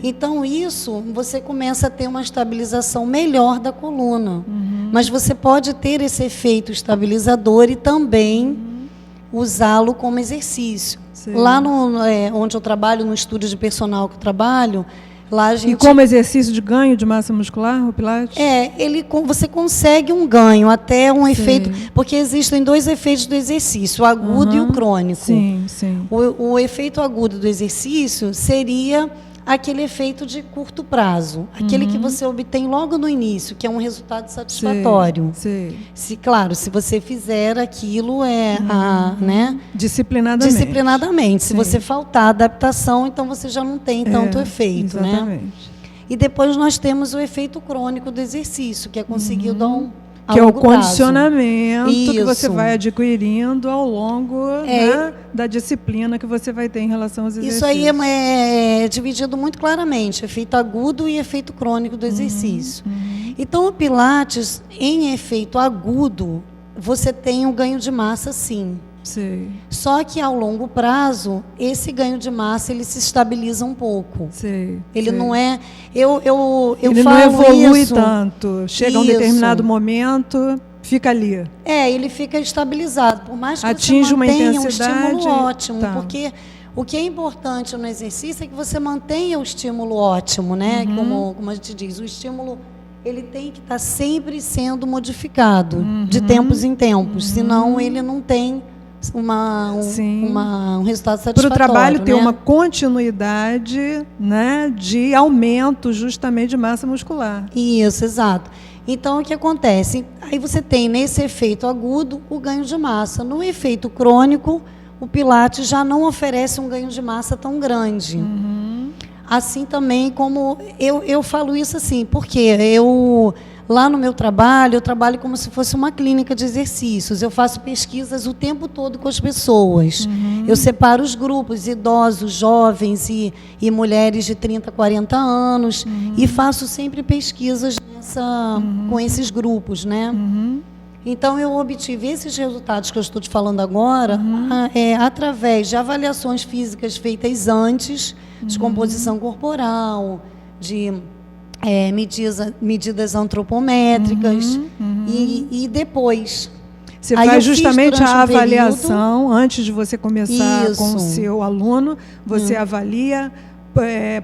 D: Então, você começa a ter uma estabilização melhor da coluna. Mas você pode ter esse efeito estabilizador e também usá-lo como exercício. Lá onde eu trabalho, no estúdio de personal que eu trabalho, lá a gente...
C: E como exercício de ganho de massa muscular, o Pilates?
D: Você consegue um ganho, até um efeito... Porque existem dois efeitos do exercício, o agudo e o crônico. O efeito agudo do exercício seria aquele efeito de curto prazo, aquele que você obtém logo no início, que é um resultado satisfatório. Claro, se você fizer aquilo né?
C: Disciplinadamente.
D: Se você faltar adaptação, então você já não tem tanto efeito, né? E depois nós temos o efeito crônico do exercício, que é conseguir dar
C: que é o condicionamento que você vai adquirindo ao longo da disciplina que você vai ter em relação aos exercícios.
D: Isso aí é dividido muito claramente, efeito agudo e efeito crônico do exercício. Então, o Pilates, em efeito agudo, você tem um ganho de massa, sim. Só que, ao longo prazo, esse ganho de massa ele se estabiliza um pouco. Ele não é...
C: ele não evolui tanto. Chega a um determinado momento, fica ali.
D: Ele fica estabilizado. Por mais que
C: atinge
D: você mantenha
C: uma intensidade,
D: um estímulo ótimo. Porque o que é importante no exercício é que você mantenha o estímulo ótimo, né? Como a gente diz, o estímulo... ele tem que estar sempre sendo modificado, de tempos em tempos. Senão, ele não tem... um resultado satisfatório.
C: Para o trabalho ter uma continuidade, né, de aumento justamente de massa muscular.
D: Isso, exato. Então, o que acontece? Aí você tem, nesse efeito agudo, o ganho de massa. No efeito crônico, o Pilates já não oferece um ganho de massa tão grande. Assim também como... Eu falo isso assim, porque lá no meu trabalho, eu trabalho como se fosse uma clínica de exercícios. Eu faço pesquisas o tempo todo com as pessoas. Eu separo os grupos, idosos, jovens e mulheres de 30, 40 anos. E faço sempre pesquisas com esses grupos, né? Então, eu obtive esses resultados que eu estou te falando agora através de avaliações físicas feitas antes, de composição corporal, de... medidas antropométricas e depois.
C: Você faz justamente a avaliação antes de você começar com o seu aluno, você avalia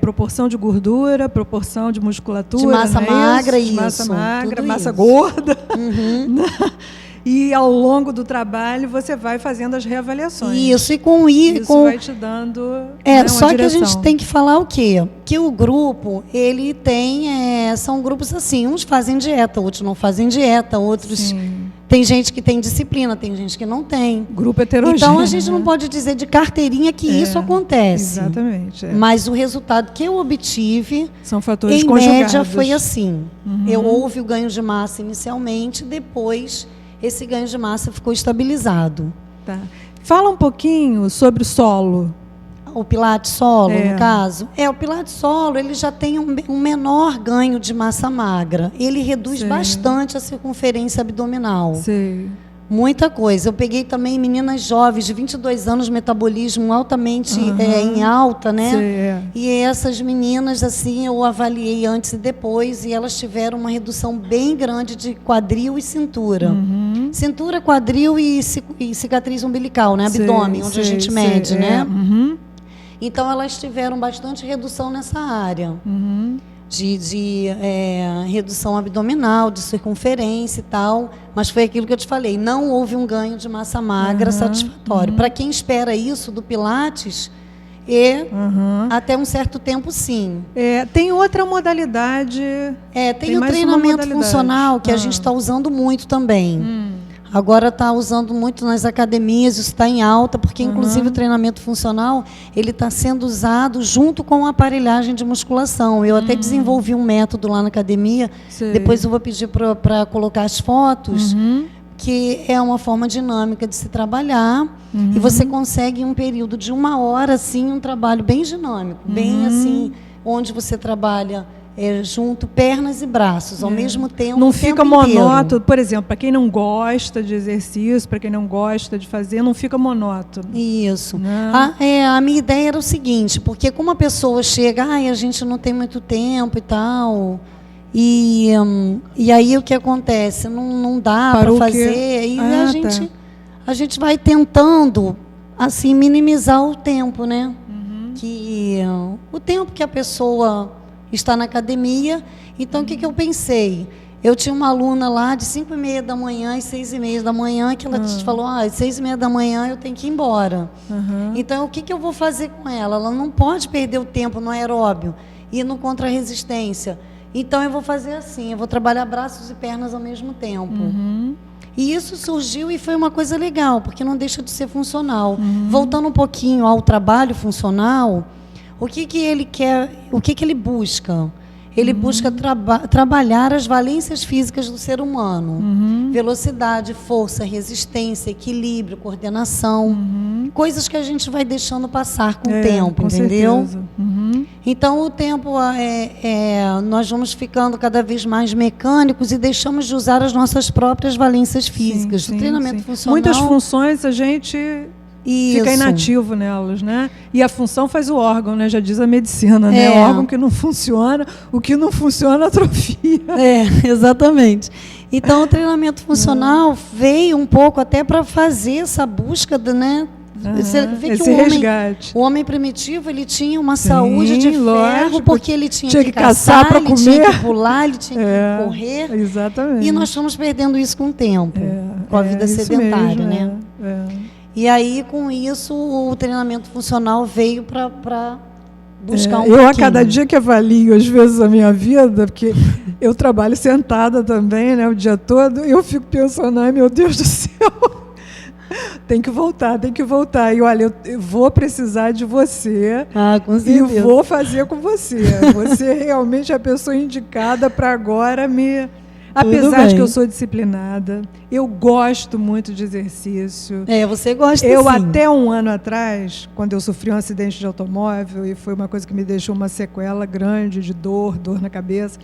C: proporção de gordura, proporção de musculatura,
D: de massa magra,
C: de massa magra, massa
D: isso.
C: gorda. E ao longo do trabalho você vai fazendo as reavaliações.
D: Isso,
C: Isso vai te dando uma
D: só
C: direção.
D: Que a gente tem que falar o quê? Que o grupo, ele tem, são grupos assim, uns fazem dieta, outros não fazem dieta, outros...
C: Sim.
D: Tem gente que tem disciplina, tem gente que não tem.
C: Grupo heterogêneo.
D: Então, a gente não pode dizer de carteirinha que isso acontece.
C: Exatamente.
D: Mas o resultado que eu obtive,
C: são fatores
D: em
C: conjugados.
D: média, foi assim. Houve o ganho de massa inicialmente, depois esse ganho de massa ficou estabilizado.
C: Tá. Fala um pouquinho sobre o solo.
D: O Pilates solo, no caso? O Pilates solo, ele já tem um menor ganho de massa magra. Ele reduz bastante a circunferência abdominal.
C: Sei.
D: Muita coisa. Eu peguei também meninas jovens, de 22 anos, metabolismo altamente em alta, né?
C: Sei,
D: E essas meninas, assim, eu avaliei antes e depois, e elas tiveram uma redução bem grande de quadril e cintura. Cintura, quadril e cicatriz umbilical, né? Abdômen, onde a gente mede, né? Então, elas tiveram bastante redução nessa área. De redução abdominal, de circunferência e tal. Mas foi aquilo que eu te falei. Não houve um ganho de massa magra satisfatório. Para quem espera isso do Pilates, até um certo tempo, sim.
C: Tem outra modalidade.
D: Tem o treinamento funcional, que a gente está usando muito também. Agora está usando muito nas academias, isso está em alta, porque inclusive o treinamento funcional ele está sendo usado junto com a aparelhagem de musculação. Eu até desenvolvi um método lá na academia, depois eu vou pedir para colocar as fotos, que é uma forma dinâmica de se trabalhar, e você consegue em um período de 1 hora, assim, um trabalho bem dinâmico, bem assim, onde você trabalha junto pernas e braços ao mesmo tempo.
C: Não fica monótono, por exemplo, para quem não gosta de exercício, para quem não gosta de fazer, não fica monótono.
D: Isso. A minha ideia era o seguinte, porque como a pessoa chega, a gente não tem muito tempo e tal, e aí o que acontece? Não dá para fazer, e a gente vai tentando assim minimizar o tempo, né? O tempo que a pessoa está na academia. Então, o que eu pensei? Eu tinha uma aluna lá de 5h30 da manhã e 6h30 da manhã, que ela falou, às 6h30 da manhã eu tenho que ir embora. Então, o que eu vou fazer com ela? Ela não pode perder o tempo no aeróbio e no contra-resistência. Então, eu vou fazer assim, eu vou trabalhar braços e pernas ao mesmo tempo. E isso surgiu e foi uma coisa legal, porque não deixa de ser funcional. Voltando um pouquinho ao trabalho funcional, o que ele quer, o que ele busca? Ele busca trabalhar as valências físicas do ser humano. Velocidade, força, resistência, equilíbrio, coordenação. Coisas que a gente vai deixando passar com o tempo,
C: com
D: entendeu?
C: Certeza.
D: Então, o tempo, nós vamos ficando cada vez mais mecânicos e deixamos de usar as nossas próprias valências físicas. O treinamento funcional...
C: Muitas funções a gente... fica inativo nelas, né? E a função faz o órgão, né? Já diz a medicina, né? O órgão que não funciona, o que não funciona atrofia.
D: Exatamente. Então, o treinamento funcional veio um pouco até para fazer essa busca, né? Você vê
C: esse
D: que
C: resgate.
D: O homem primitivo, ele tinha uma saúde de ferro,
C: lógico,
D: porque ele tinha que
C: caçar para comer,
D: tinha que pular, ele tinha que correr.
C: Exatamente.
D: E nós estamos perdendo isso com o tempo, com a vida sedentária,
C: mesmo,
D: né? E aí, com isso, o treinamento funcional veio para buscar um pouquinho.
C: Eu, a cada dia que avalio, às vezes, a minha vida, porque eu trabalho sentada também, né, o dia todo, eu fico pensando, ai, meu Deus do céu, tem que voltar. E, olha, eu vou precisar de você.
D: Com certeza.
C: E vou fazer com você. Você realmente é a pessoa indicada para agora me... Apesar de que eu sou disciplinada, eu gosto muito de exercício.
D: Você gosta,
C: Eu,
D: sim.
C: até um ano atrás, quando eu sofri um acidente de automóvel, e foi uma coisa que me deixou uma sequela grande de dor na cabeça,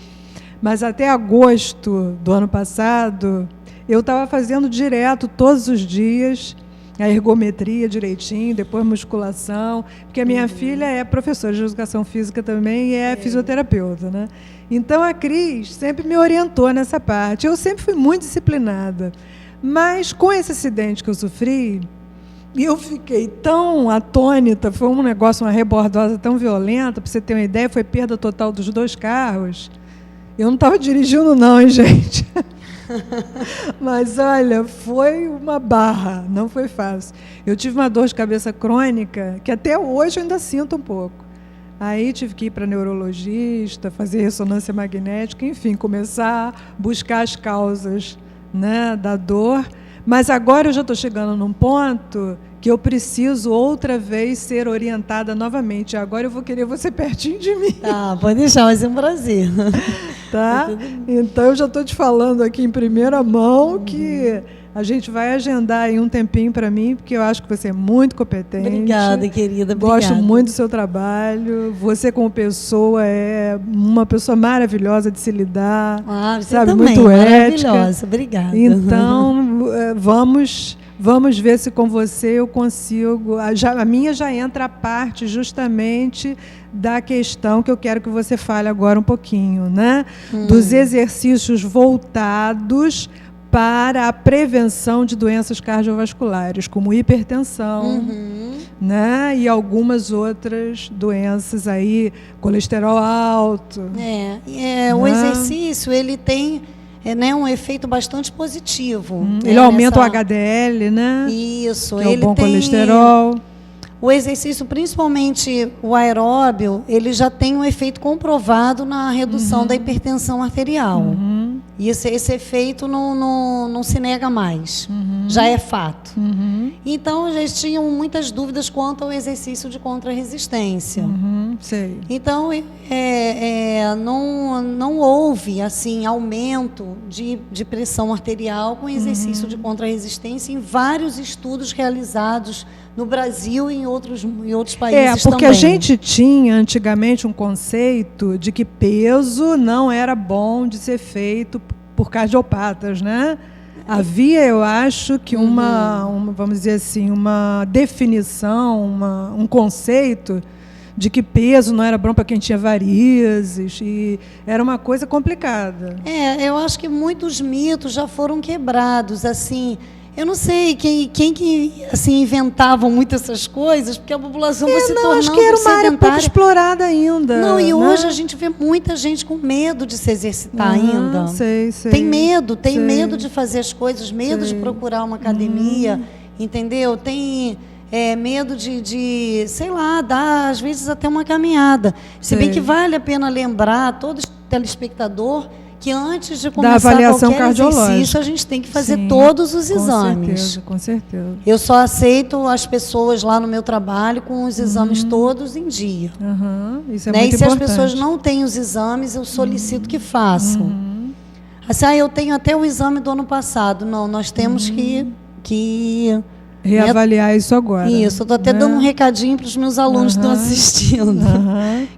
C: mas até agosto do ano passado, eu estava fazendo direto, todos os dias, a ergometria direitinho, depois musculação, porque a minha filha é professora de educação física também e é fisioterapeuta, né? Então, a Cris sempre me orientou nessa parte. Eu sempre fui muito disciplinada. Mas, com esse acidente que eu sofri, E eu fiquei tão atônita, foi um negócio, uma rebordosa tão violenta, para você ter uma ideia, foi perda total dos 2 carros. Eu não estava dirigindo não, hein, gente? Mas, olha, foi uma barra, não foi fácil. Eu tive uma dor de cabeça crônica, que até hoje eu ainda sinto um pouco. Aí tive que ir para neurologista, fazer ressonância magnética, enfim, começar a buscar as causas, né, da dor. Mas agora eu já estou chegando num ponto que eu preciso outra vez ser orientada novamente. Agora eu vou querer você pertinho de mim.
D: Tá, pode deixar, vai ser um prazer.
C: Tá? Então eu já estou te falando aqui em primeira mão que a gente vai agendar aí um tempinho para mim, porque eu acho que você é muito competente.
D: Obrigada, querida. Obrigada.
C: Gosto muito do seu trabalho. Você, como pessoa, é uma pessoa maravilhosa de se lidar.
D: Ah, você
C: sabe,
D: também,
C: muito
D: maravilhosa.
C: ética.
D: Obrigada.
C: Então, vamos ver se com você eu consigo. A minha já entra a parte justamente da questão que eu quero que você fale agora um pouquinho, né? Dos exercícios voltados para a prevenção de doenças cardiovasculares, como hipertensão, né? E algumas outras doenças aí, colesterol alto.
D: O exercício, ele tem um efeito bastante positivo.
C: Ele aumenta o HDL, né?
D: Isso.
C: Que é o bom colesterol.
D: O exercício, principalmente o aeróbio, ele já tem um efeito comprovado na redução da hipertensão arterial. E esse efeito não se nega mais. Já é fato. Então, já tinham muitas dúvidas quanto ao exercício de contra-resistência.
C: Sei.
D: Então, não houve assim, aumento de pressão arterial com exercício de contra-resistência em vários estudos realizados no Brasil e em outros países
C: porque
D: também.
C: a gente tinha antigamente um conceito de que peso não era bom de ser feito por cardiopatas, né? Havia, eu acho, que vamos dizer assim, uma definição, um conceito de que peso não era bom para quem tinha varizes, e era uma coisa complicada.
D: Eu acho que muitos mitos já foram quebrados, assim. Eu não sei quem que assim, inventavam muito essas coisas, porque a população vai se tornando
C: acho que era uma área pouco explorada ainda.
D: Não, e
C: né?
D: hoje a gente vê muita gente com medo de se exercitar ainda.
C: Sei.
D: Tem medo de fazer as coisas, medo de procurar uma academia, entendeu? Tem medo de, sei lá, dar às vezes até uma caminhada. Se bem que vale a pena lembrar a todo telespectador que antes de começar qualquer exercício, a gente tem que fazer todos os exames.
C: Com certeza.
D: Eu só aceito as pessoas lá no meu trabalho com os exames todos em dia.
C: Isso é muito
D: importante. E se as pessoas não têm os exames, eu solicito que façam. Assim, eu tenho até o exame do ano passado. Não, nós temos que
C: reavaliar isso agora.
D: Isso, eu estou até dando um recadinho para os meus alunos que estão assistindo.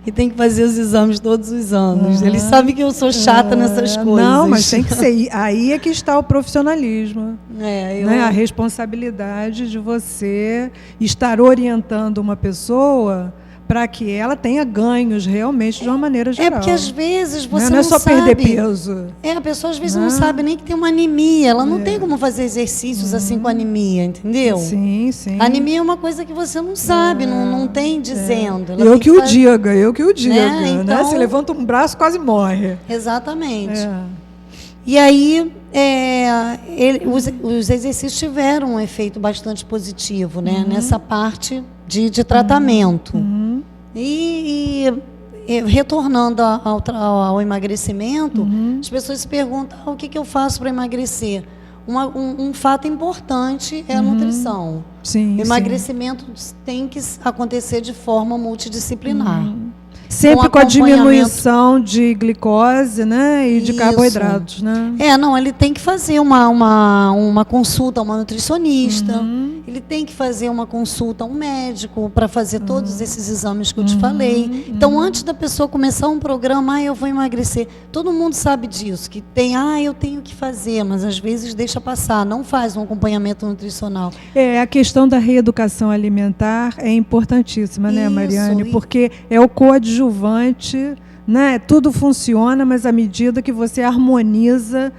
D: Que tem que fazer os exames todos os anos. Eles sabem que eu sou chata nessas coisas.
C: Não, mas tem que ser. Aí é que está o profissionalismo. Né? A responsabilidade de você estar orientando uma pessoa para que ela tenha ganhos realmente de uma maneira geral.
D: Porque às vezes você
C: não é só
D: sabe,
C: perder peso.
D: A pessoa às vezes não sabe nem que tem uma anemia. Ela não tem como fazer exercícios assim com anemia, entendeu?
C: Sim.
D: A anemia é uma coisa que você não sabe, não tem dizendo.
C: Eu que o diga.
D: Então,
C: né? Você levanta um braço, quase morre.
D: Exatamente. E aí, os exercícios tiveram um efeito bastante positivo, né? Nessa parte de tratamento. E retornando ao emagrecimento, as pessoas se perguntam, o que eu faço para emagrecer? Um fato importante é a nutrição.
C: Sim,
D: o emagrecimento tem que acontecer de forma multidisciplinar.
C: Sempre com a diminuição de glicose, né, e de carboidratos, né?
D: Ele tem que fazer uma consulta a uma nutricionista, ele tem que fazer uma consulta a um médico para fazer todos esses exames que eu te falei. Então, antes da pessoa começar um programa, eu vou emagrecer, todo mundo sabe disso, que tem, eu tenho que fazer, mas às vezes deixa passar, não faz um acompanhamento nutricional.
C: A questão da reeducação alimentar é importantíssima, né, Mariane? Porque é o coadjuvante, né? Tudo funciona, mas à medida que você harmoniza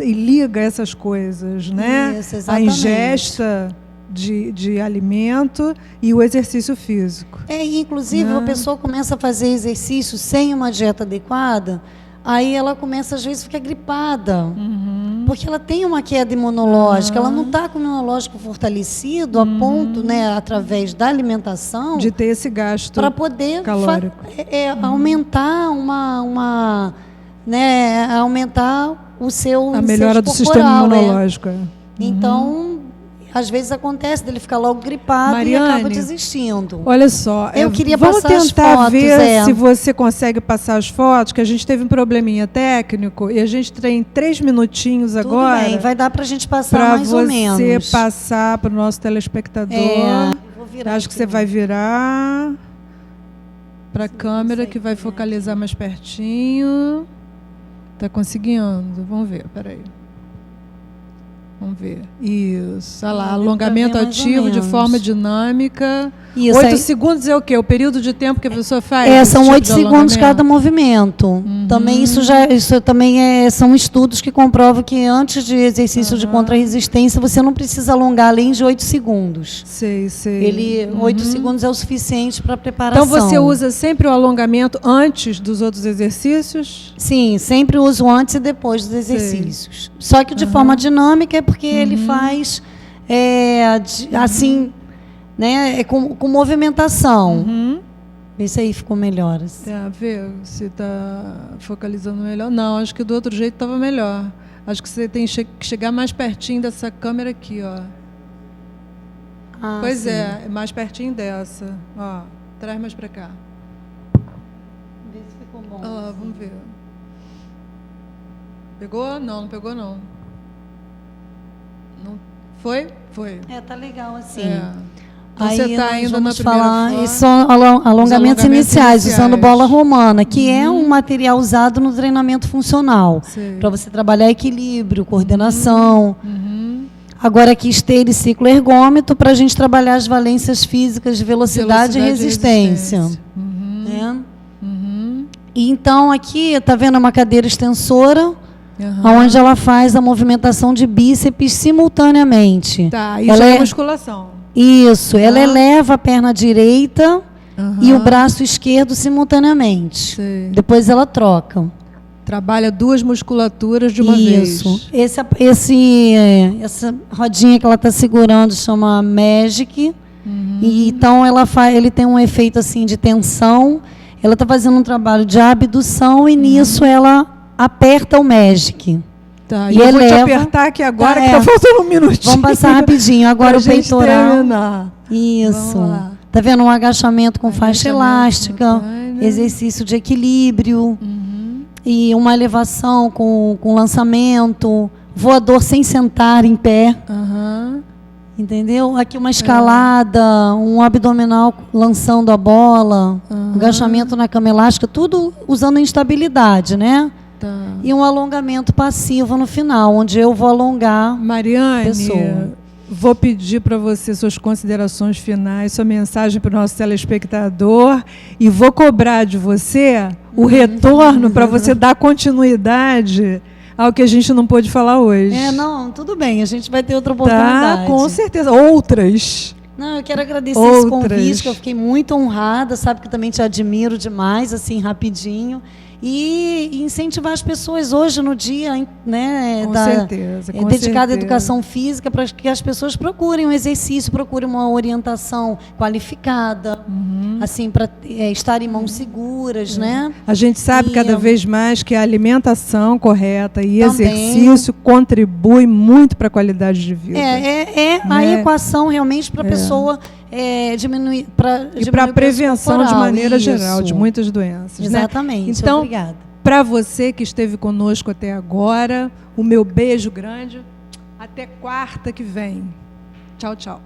C: e liga essas coisas, né?
D: Isso,
C: a ingesta de alimento e o exercício físico.
D: Inclusive, a pessoa começa a fazer exercício sem uma dieta adequada, aí ela começa, às vezes, a ficar gripada. Porque ela tem uma queda imunológica, ela não está com o imunológico fortalecido a ponto, né, através da alimentação,
C: de ter esse gasto
D: para poder
C: calórico.
D: Aumentar aumentar o seu
C: a melhora do sistema imunológico.
D: Então, às vezes acontece dele ficar logo gripado,
C: Mariane,
D: e acaba desistindo.
C: Olha só,
D: eu queria
C: vamos
D: passar
C: tentar
D: as fotos,
C: ver se você consegue passar as fotos, que a gente teve um probleminha técnico e a gente tem 3 minutinhos
D: Tudo
C: agora.
D: Bem, vai dar para a gente passar mais ou menos.
C: Para você passar para o nosso telespectador.
D: Vou virar
C: Acho que
D: aqui.
C: você vai virar para a câmera que vai focalizar mais pertinho. Está conseguindo? Vamos ver, peraí. Vamos ver. Isso. Olha lá, alongamento ativo de forma dinâmica.
D: Isso,
C: 8 segundos é o quê? O período de tempo que a pessoa faz?
D: São 8 segundos cada movimento. Também são estudos que comprovam que antes de exercício de contra-resistência, você não precisa alongar além de 8 segundos.
C: Sei.
D: 8 segundos é o suficiente para a preparação.
C: Então você usa sempre o alongamento antes dos outros exercícios?
D: Sim, sempre uso antes e depois dos exercícios. Só que de forma dinâmica, é porque ele faz assim, né, com movimentação. Vê se aí ficou melhor. Assim.
C: Vê se está focalizando melhor. Não, acho que do outro jeito estava melhor. Acho que você tem que chegar mais pertinho dessa câmera aqui, ó. Pois
D: sim.
C: Mais pertinho dessa. Ó, traz mais para cá.
D: Vê se ficou bom.
C: Vamos ver. Pegou? Não pegou não. Não foi? Foi.
D: Tá legal assim.
C: Então você está ainda na
D: primeira
C: foto.
D: São alongamentos iniciais, usando bola romana, que é um material usado no treinamento funcional, para você trabalhar equilíbrio, coordenação. Agora aqui esteira e ciclo ergômetro, para a gente trabalhar as valências físicas de velocidade e resistência. E então aqui, está vendo uma cadeira extensora, onde ela faz a movimentação de bíceps simultaneamente.
C: Isso é musculação.
D: Isso, ela eleva a perna direita e o braço esquerdo simultaneamente. Depois ela troca.
C: Trabalha 2 musculaturas de uma vez.
D: Essa rodinha que ela está segurando chama Magic. E então ele tem um efeito assim de tensão. Ela está fazendo um trabalho de abdução e nisso ela aperta o Magic.
C: E eu vou te apertar aqui agora, que está faltando 1 minutinho.
D: Vamos passar rapidinho. Agora o peitoral.
C: Terminar.
D: Isso. Está vendo um agachamento com faixa elástica, exercício de equilíbrio, e uma elevação com lançamento, voador sem sentar em pé. Entendeu? Aqui uma escalada, um abdominal lançando a bola, agachamento na cama elástica, tudo usando instabilidade, né? E um alongamento passivo no final, onde eu vou alongar
C: Mariane,
D: a pessoa.
C: Vou pedir para você suas considerações finais, sua mensagem para o nosso telespectador e vou cobrar de você o retorno para você dar continuidade ao que a gente não pôde falar hoje.
D: Não, tudo bem, a gente vai ter outra oportunidade.
C: Com certeza, outras.
D: Não, eu quero agradecer esse convite, que eu fiquei muito honrada, sabe que eu também te admiro demais, assim, rapidinho. E incentivar as pessoas hoje no dia, né, dedicado à educação física, para que as pessoas procurem um exercício, procurem uma orientação qualificada, assim, para estar em mãos seguras, né?
C: A gente sabe cada vez mais que a alimentação correta e exercício contribui muito para a qualidade de vida.
D: A equação realmente para a pessoa diminuir,
C: e para a prevenção de maneira geral de muitas doenças.
D: Exatamente.
C: Né? Então,
D: obrigada.
C: Para você que esteve conosco até agora, o meu beijo grande. Até quarta que vem. Tchau, tchau.